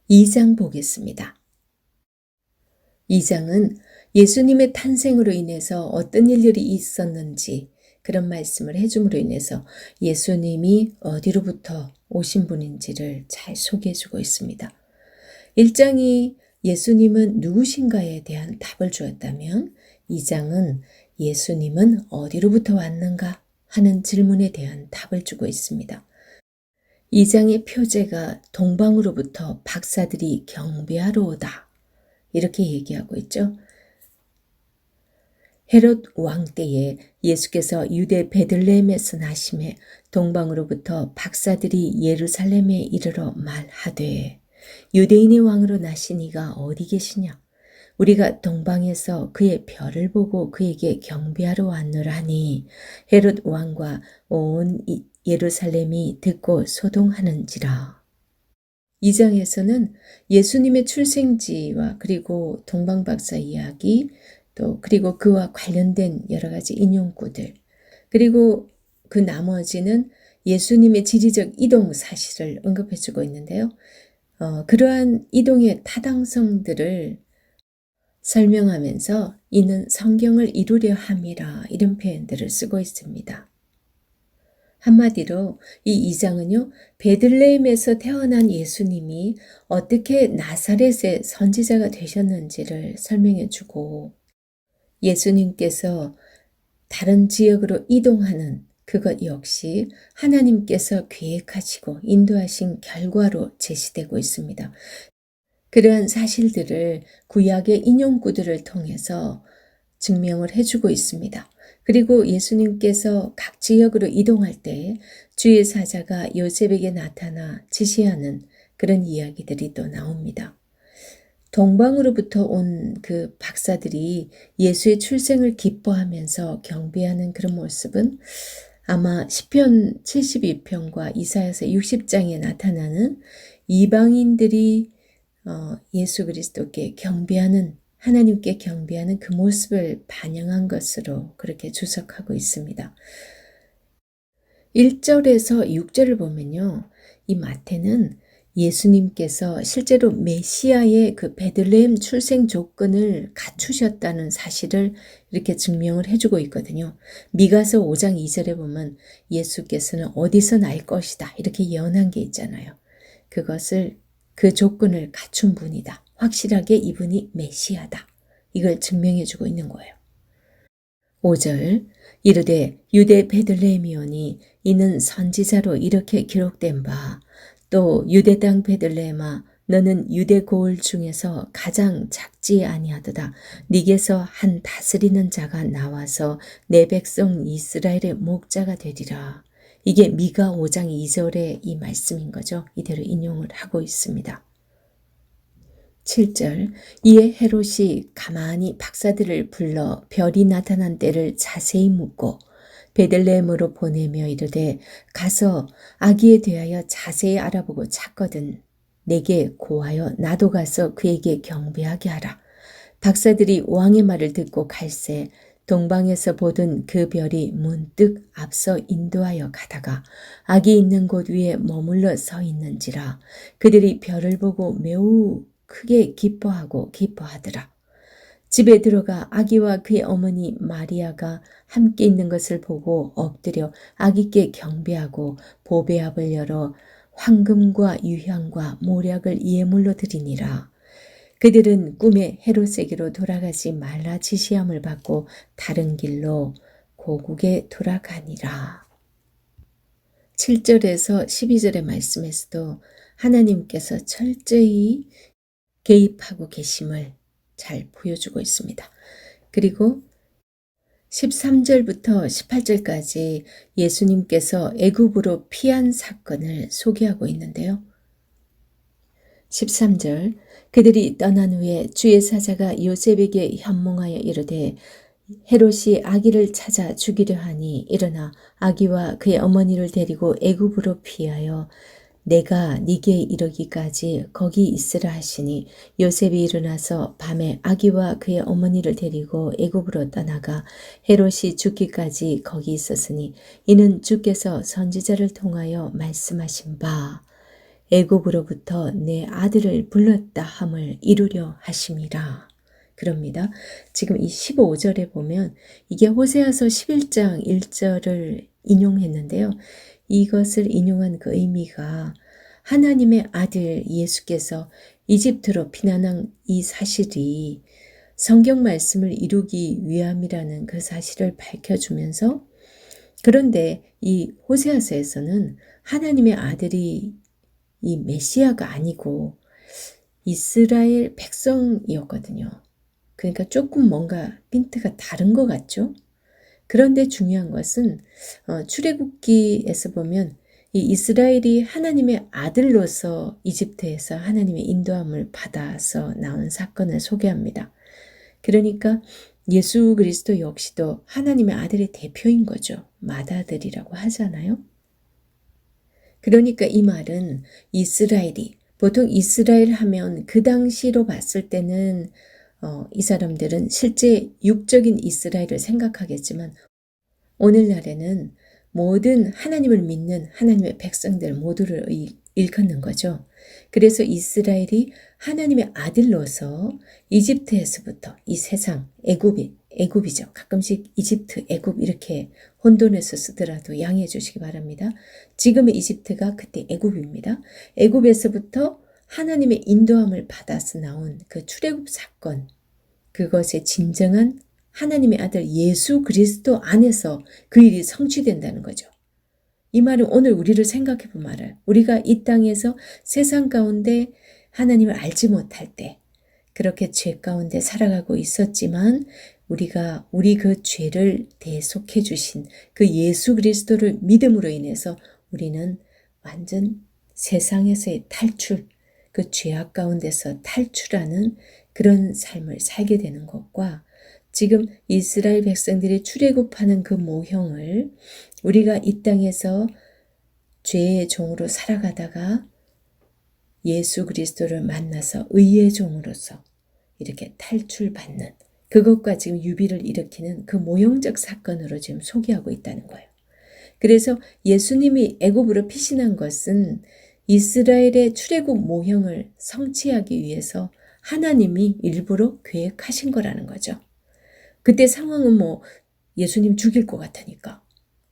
2장 보겠습니다. 2장은 예수님의 탄생으로 인해서 어떤 일들이 있었는지 그런 말씀을 해줌으로 인해서 예수님이 어디로부터 오신 분인지를 잘 소개해주고 있습니다. 1장이 예수님은 누구신가에 대한 답을 주었다면 2장은 예수님은 어디로부터 왔는가 하는 질문에 대한 답을 주고 있습니다. 2장의 표제가 동방으로부터 박사들이 경배하러 오다 이렇게 얘기하고 있죠. 헤롯 왕 때에 예수께서 유대 베들레헴에서 나심에 동방으로부터 박사들이 예루살렘에 이르러 말하되 유대인의 왕으로 나신 이가 어디 계시냐? 우리가 동방에서 그의 별을 보고 그에게 경배하러 왔노라니 헤롯 왕과 온 예루살렘이 듣고 소동하는지라. 2장에서는 예수님의 출생지와 그리고 동방박사 이야기 또 그리고 그와 관련된 여러 가지 인용구들 그리고 그 나머지는 예수님의 지리적 이동 사실을 언급해주고 있는데요. 그러한 이동의 타당성들을 설명하면서 이는 성경을 이루려 함이라 이런 표현들을 쓰고 있습니다. 한마디로 이 2장은요. 베들레헴에서 태어난 예수님이 어떻게 나사렛의 선지자가 되셨는지를 설명해 주고 예수님께서 다른 지역으로 이동하는 그것 역시 하나님께서 계획하시고 인도하신 결과로 제시되고 있습니다. 그러한 사실들을 구약의 인용구들을 통해서 증명을 해주고 있습니다. 그리고 예수님께서 각 지역으로 이동할 때 주의 사자가 요셉에게 나타나 지시하는 그런 이야기들이 또 나옵니다. 동방으로부터 온 그 박사들이 예수의 출생을 기뻐하면서 경배하는 그런 모습은 아마 시편 72편과 이사야서 60장에 나타나는 이방인들이 예수 그리스도께 경배하는 하나님께 경배하는 그 모습을 반영한 것으로 그렇게 주석하고 있습니다. 1절에서 6절을 보면요. 이 마태는 예수님께서 실제로 메시아의 그 베들레헴 출생 조건을 갖추셨다는 사실을 이렇게 증명을 해주고 있거든요. 미가서 5장 2절에 보면 예수께서는 어디서 날 것이다 이렇게 예언한 게 있잖아요. 그것을 그 조건을 갖춘 분이다. 확실하게 이분이 메시아다. 이걸 증명해주고 있는 거예요. 5절 이르되 유대 베들레헴이오니 이는 선지자로 이렇게 기록된 바 또 유대 땅 베들레헴아 너는 유대 고을 중에서 가장 작지 아니하도다. 네게서 한 다스리는 자가 나와서 내 백성 이스라엘의 목자가 되리라. 이게 미가 5장 2절의 이 말씀인 거죠. 이대로 인용을 하고 있습니다. 7절 이에 헤롯이 가만히 박사들을 불러 별이 나타난 때를 자세히 묻고 베들레헴으로 보내며 이르되 가서 아기에 대하여 자세히 알아보고 찾거든 내게 고하여 나도 가서 그에게 경배하게 하라. 박사들이 왕의 말을 듣고 갈새 동방에서 보던 그 별이 문득 앞서 인도하여 가다가 아기 있는 곳 위에 머물러 서 있는지라. 그들이 별을 보고 매우 크게 기뻐하더라. 집에 들어가 아기와 그의 어머니 마리아가 함께 있는 것을 보고 엎드려 아기께 경배하고 보배압을 열어 황금과 유향과 모략을 예물로 드리니라. 그들은 꿈에 헤롯에게로 돌아가지 말라 지시함을 받고 다른 길로 고국에 돌아가니라. 7절에서 12절의 말씀에서도 하나님께서 철저히 개입하고 계심을 잘 보여주고 있습니다. 그리고 13절부터 18절까지 예수님께서 애굽으로 피한 사건을 소개하고 있는데요. 13절 그들이 떠난 후에 주의 사자가 요셉에게 현몽하여 이르되 헤롯이 아기를 찾아 죽이려 하니 일어나 아기와 그의 어머니를 데리고 애굽으로 피하여 내가 네게 이르기까지 거기 있으라 하시니 요셉이 일어나서 밤에 아기와 그의 어머니를 데리고 애굽으로 떠나가 헤롯이 죽기까지 거기 있었으니 이는 주께서 선지자를 통하여 말씀하신 바 애굽으로부터 내 아들을 불렀다 함을 이루려 하심이라. 그럽니다. 지금 이 15절에 보면 이게 호세아서 11장 1절을 인용했는데요. 이것을 인용한 그 의미가 하나님의 아들 예수께서 이집트로 피난한 이 사실이 성경 말씀을 이루기 위함이라는 그 사실을 밝혀주면서, 그런데 이 호세아서에서는 하나님의 아들이 이 메시아가 아니고 이스라엘 백성이었거든요. 그러니까 조금 뭔가 핀트가 다른 것 같죠? 그런데 중요한 것은 출애굽기에서 보면 이 이스라엘이 하나님의 아들로서 이집트에서 하나님의 인도함을 받아서 나온 사건을 소개합니다. 그러니까 예수 그리스도 역시도 하나님의 아들의 대표인 거죠. 맏아들이라고 하잖아요. 그러니까 이 말은 이스라엘이, 보통 이스라엘 하면 그 당시로 봤을 때는 이 사람들은 실제 육적인 이스라엘을 생각하겠지만 오늘날에는 모든 하나님을 믿는 하나님의 백성들 모두를 일컫는 거죠. 그래서 이스라엘이 하나님의 아들로서 이집트에서부터 이 세상, 애굽이죠. 가끔씩 이집트, 애굽 이렇게 혼돈해서 쓰더라도 양해해 주시기 바랍니다. 지금의 이집트가 그때 애굽입니다. 애굽에서부터 하나님의 인도함을 받아서 나온 그 출애굽 사건, 그것의 진정한 하나님의 아들 예수 그리스도 안에서 그 일이 성취된다는 거죠. 이 말은 오늘 우리를 생각해 본 말을, 우리가 이 땅에서 세상 가운데 하나님을 알지 못할 때 그렇게 죄 가운데 살아가고 있었지만 우리 그 죄를 대속해 주신 그 예수 그리스도를 믿음으로 인해서 우리는 완전 세상에서의 탈출, 그 죄악 가운데서 탈출하는 그런 삶을 살게 되는 것과, 지금 이스라엘 백성들이 출애굽하는 그 모형을 우리가 이 땅에서 죄의 종으로 살아가다가 예수 그리스도를 만나서 의의 종으로서 이렇게 탈출받는 그것과 지금 유비를 일으키는 그 모형적 사건으로 지금 소개하고 있다는 거예요. 그래서 예수님이 애굽으로 피신한 것은 이스라엘의 출애굽 모형을 성취하기 위해서 하나님이 일부러 계획하신 거라는 거죠. 그때 상황은 예수님 죽일 것 같으니까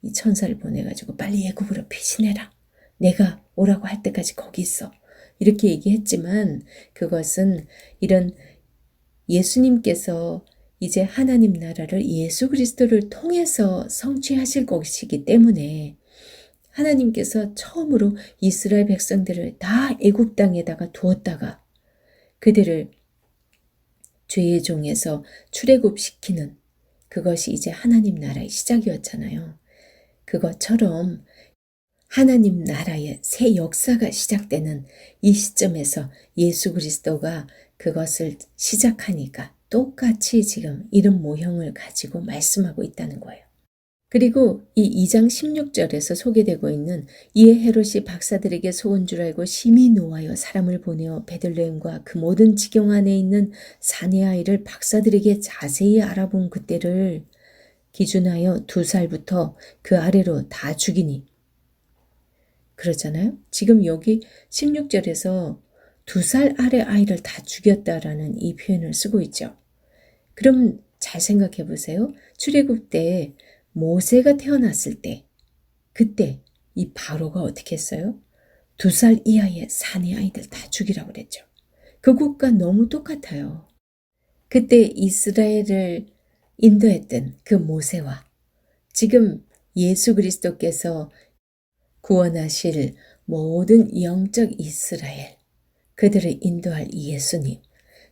이 천사를 보내가지고 빨리 애굽으로 피신해라. 내가 오라고 할 때까지 거기 있어. 이렇게 얘기했지만 그것은 이런 예수님께서 이제 하나님 나라를 예수 그리스도를 통해서 성취하실 것이기 때문에 하나님께서 처음으로 이스라엘 백성들을 다 애굽 땅에다가 두었다가 그들을 죄의 종에서 출애굽시키는 그것이 이제 하나님 나라의 시작이었잖아요. 그것처럼 하나님 나라의 새 역사가 시작되는 이 시점에서 예수 그리스도가 그것을 시작하니까 똑같이 지금 이런 모형을 가지고 말씀하고 있다는 거예요. 그리고 이 2장 16절에서 소개되고 있는 이에 헤롯이 박사들에게 속은 줄 알고 심히 노하여 사람을 보내어 베들레헴과 그 모든 지경 안에 있는 사내 아이를 박사들에게 자세히 알아본 그때를 기준하여 2살부터 그 아래로 다 죽이니. 그렇잖아요. 지금 여기 16절에서 2살 아래 아이를 다 죽였다라는 이 표현을 쓰고 있죠. 그럼 잘 생각해 보세요. 출애굽 때 모세가 태어났을 때 그때 이 바로가 어떻게 했어요? 2살 이하의 사내 아이들 다 죽이라고 그랬죠. 그것과 너무 똑같아요. 그때 이스라엘을 인도했던 그 모세와 지금 예수 그리스도께서 구원하실 모든 영적 이스라엘, 그들을 인도할 예수님,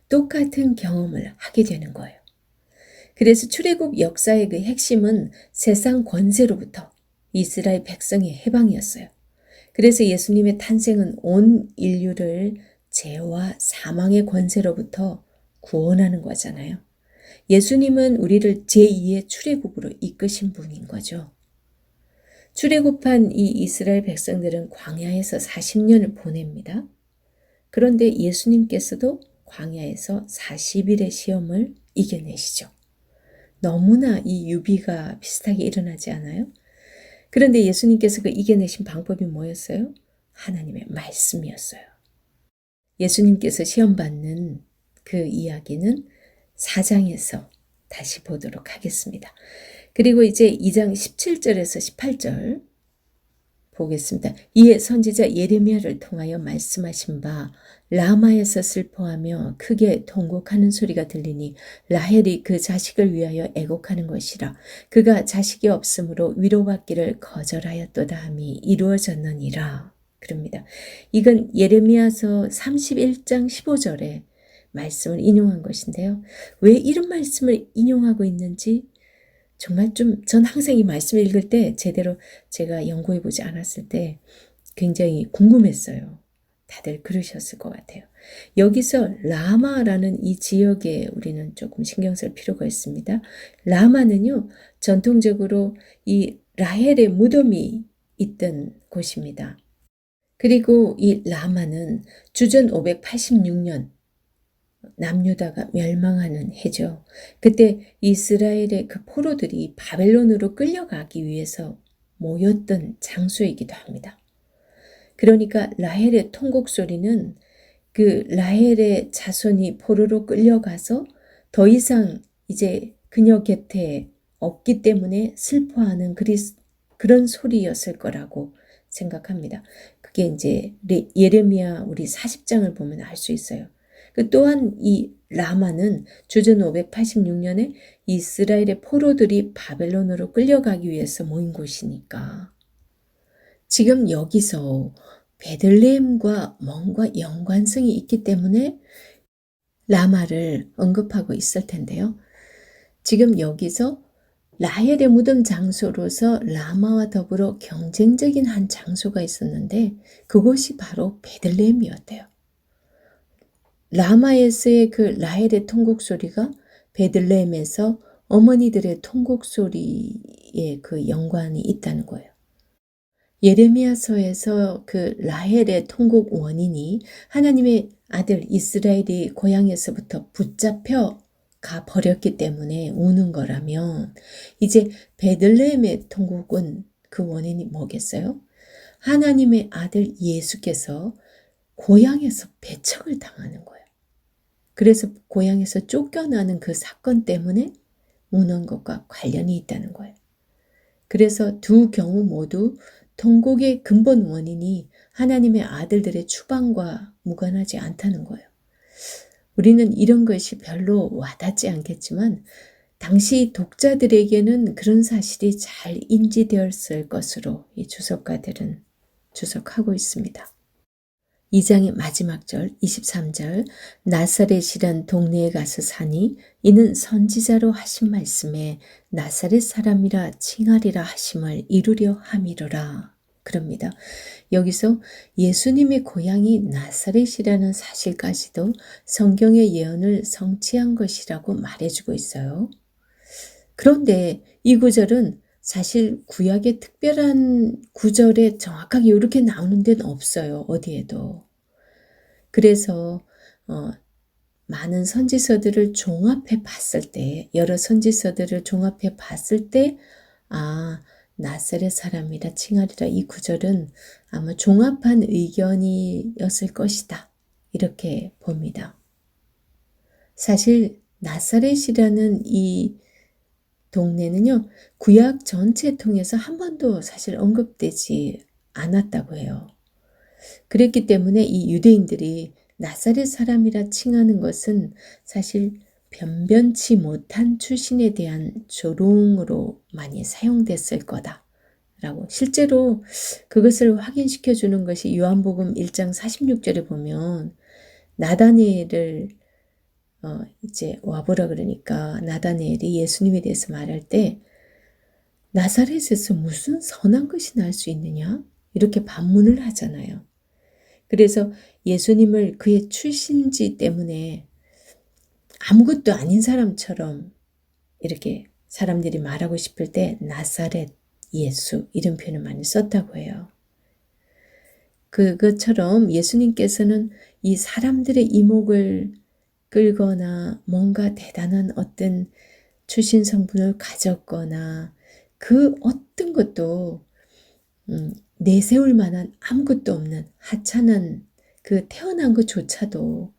똑같은 경험을 하게 되는 거예요. 그래서 출애굽 역사의 그 핵심은 세상 권세로부터 이스라엘 백성의 해방이었어요. 그래서 예수님의 탄생은 온 인류를 죄와 사망의 권세로부터 구원하는 거잖아요. 예수님은 우리를 제2의 출애굽으로 이끄신 분인 거죠. 출애굽한 이 이스라엘 백성들은 광야에서 40년을 보냅니다. 그런데 예수님께서도 광야에서 40일의 시험을 이겨내시죠. 너무나 이 유비가 비슷하게 일어나지 않아요? 그런데 예수님께서 그 이겨내신 방법이 뭐였어요? 하나님의 말씀이었어요. 예수님께서 시험받는 그 이야기는 4장에서 다시 보도록 하겠습니다. 그리고 이제 2장 17절에서 18절 보겠습니다. 이에 선지자 예레미야를 통하여 말씀하신 바 라마에서 슬퍼하며 크게 통곡하는 소리가 들리니 라헬이 그 자식을 위하여 애곡하는 것이라. 그가 자식이 없으므로 위로받기를 거절하였도다 함이 이루어졌느니라. 그럽니다. 이건 예레미야서 31장 15절에 말씀을 인용한 것인데요. 왜 이런 말씀을 인용하고 있는지 정말 전 항상 이 말씀을 읽을 때 제대로 제가 연구해 보지 않았을 때 굉장히 궁금했어요. 다들 그러셨을 것 같아요. 여기서 라마라는 이 지역에 우리는 조금 신경 쓸 필요가 있습니다. 라마는요, 전통적으로 이 라헬의 무덤이 있던 곳입니다. 그리고 이 라마는 주전 586년 남유다가 멸망하는 해죠. 그때 이스라엘의 그 포로들이 바벨론으로 끌려가기 위해서 모였던 장소이기도 합니다. 그러니까 라헬의 통곡 소리는 그 라헬의 자손이 포로로 끌려가서 더 이상 이제 그녀 곁에 없기 때문에 슬퍼하는 그런 소리였을 거라고 생각합니다. 그게 이제 예레미야 우리 40장을 보면 알 수 있어요. 또한 이 라마는 주전 586년에 이스라엘의 포로들이 바벨론으로 끌려가기 위해서 모인 곳이니까 지금 여기서 베들레헴과 뭔가 연관성이 있기 때문에 라마를 언급하고 있을 텐데요. 지금 여기서 라헬의 무덤 장소로서 라마와 더불어 경쟁적인 한 장소가 있었는데 그곳이 바로 베들레헴이었대요. 라마에서의 그 라헬의 통곡 소리가 베들레헴에서 어머니들의 통곡 소리에 그 연관이 있다는 거예요. 예레미야서에서 그 라헬의 통곡 원인이 하나님의 아들 이스라엘이 고향에서부터 붙잡혀 가 버렸기 때문에 우는 거라면 이제 베들레헴의 통곡은 그 원인이 뭐겠어요? 하나님의 아들 예수께서 고향에서 배척을 당하는 거예요. 그래서 고향에서 쫓겨나는 그 사건 때문에 우는 것과 관련이 있다는 거예요. 그래서 두 경우 모두 통곡의 근본 원인이 하나님의 아들들의 추방과 무관하지 않다는 거예요. 우리는 이런 것이 별로 와닿지 않겠지만 당시 독자들에게는 그런 사실이 잘 인지되었을 것으로 이 주석가들은 주석하고 있습니다. 2장의 마지막 절 23절 나사렛이란 동네에 가서 사니 이는 선지자로 하신 말씀에 나사렛 사람이라 칭하리라 하심을 이루려 함이로라. 그럽니다. 여기서 예수님의 고향이 나사렛이라는 사실까지도 성경의 예언을 성취한 것이라고 말해주고 있어요. 그런데 이 구절은 사실 구약의 특별한 구절에 정확하게 이렇게 나오는 데는 없어요. 어디에도. 그래서 많은 선지서들을 종합해 봤을 때 여러 선지서들을 종합해 봤을 때 나사렛 사람이라 칭하리라 이 구절은 아마 종합한 의견이었을 것이다. 이렇게 봅니다. 사실 나사렛이라는 이 동네는요. 구약 전체 통해서 한 번도 사실 언급되지 않았다고 해요. 그랬기 때문에 이 유대인들이 나사렛 사람이라 칭하는 것은 사실 변변치 못한 출신에 대한 조롱으로 많이 사용됐을 거다라고 실제로 그것을 확인시켜 주는 것이 요한복음 1장 46절에 보면 나다니엘을 이제 와보라 그러니까 나다니엘이 예수님에 대해서 말할 때 나사렛에서 무슨 선한 것이 날 수 있느냐? 이렇게 반문을 하잖아요. 그래서 예수님을 그의 출신지 때문에 아무것도 아닌 사람처럼 이렇게 사람들이 말하고 싶을 때 나사렛 예수 이런 표현을 많이 썼다고 해요. 그것처럼 예수님께서는 이 사람들의 이목을 끌거나 뭔가 대단한 어떤 출신 성분을 가졌거나 그 어떤 것도 내세울 만한 아무것도 없는 하찮은 그 태어난 것조차도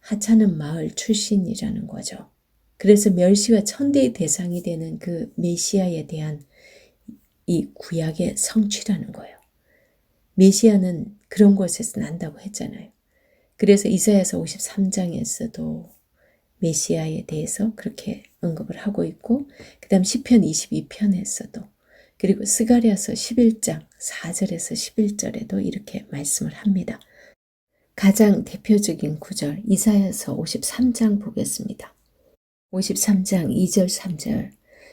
하찮은 마을 출신이라는 거죠. 그래서 멸시와 천대의 대상이 되는 그 메시아에 대한 이 구약의 성취라는 거예요. 메시아는 그런 곳에서 난다고 했잖아요. 그래서 이사야서 53장에서도 메시아에 대해서 그렇게 언급을 하고 있고 그 다음 시편 22편에서도 그리고 스가랴서 11장 4절에서 11절에도 이렇게 말씀을 합니다. 가장 대표적인 구절 이사야서 53장 보겠습니다. 53장 2절 3절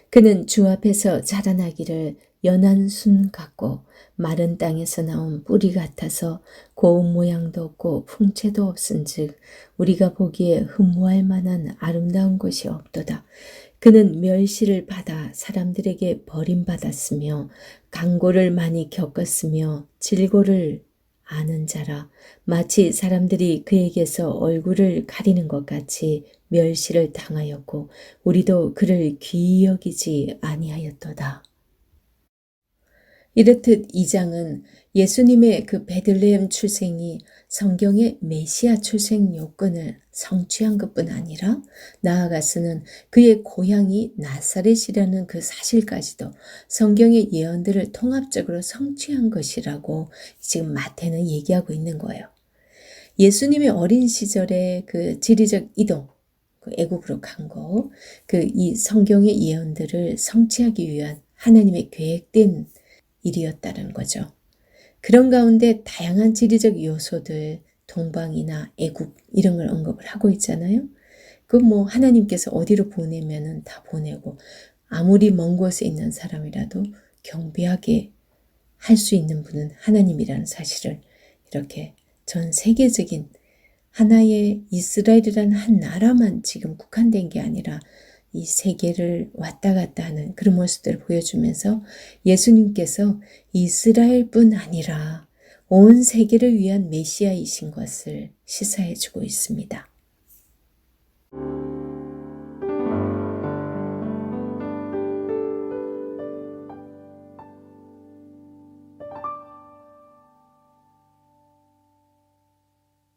그는 주 앞에서 자라나기를 연한 순 같고 마른 땅에서 나온 뿌리 같아서 고운 모양도 없고 풍채도 없은즉 우리가 보기에 흠모할 만한 아름다운 것이 없도다. 그는 멸시를 받아 사람들에게 버림받았으며 강고를 많이 겪었으며 질고를 아는 자라 마치 사람들이 그에게서 얼굴을 가리는 것 같이 멸시를 당하였고 우리도 그를 귀히 여기지 아니하였도다. 이렇듯 이 장은 예수님의 그 베들레헴 출생이 성경의 메시아 출생 요건을 성취한 것뿐 아니라 나아가서는 그의 고향이 나사렛이라는 그 사실까지도 성경의 예언들을 통합적으로 성취한 것이라고 지금 마태는 얘기하고 있는 거예요. 예수님의 어린 시절의 그 지리적 이동, 그 애국으로 간 거, 그 이 성경의 예언들을 성취하기 위한 하나님의 계획된 일이었다는 거죠. 그런 가운데 다양한 지리적 요소들, 동방이나 애국 이런 걸 언급을 하고 있잖아요. 그 뭐 하나님께서 어디로 보내면은 다 보내고 아무리 먼 곳에 있는 사람이라도 경배하게 할 수 있는 분은 하나님이라는 사실을 이렇게 전 세계적인 하나의 이스라엘이라는 한 나라만 지금 국한된 게 아니라 이 세계를 왔다 갔다 하는 그런 모습들을 보여주면서 예수님께서 이스라엘뿐 아니라 온 세계를 위한 메시아이신 것을 시사해 주고 있습니다.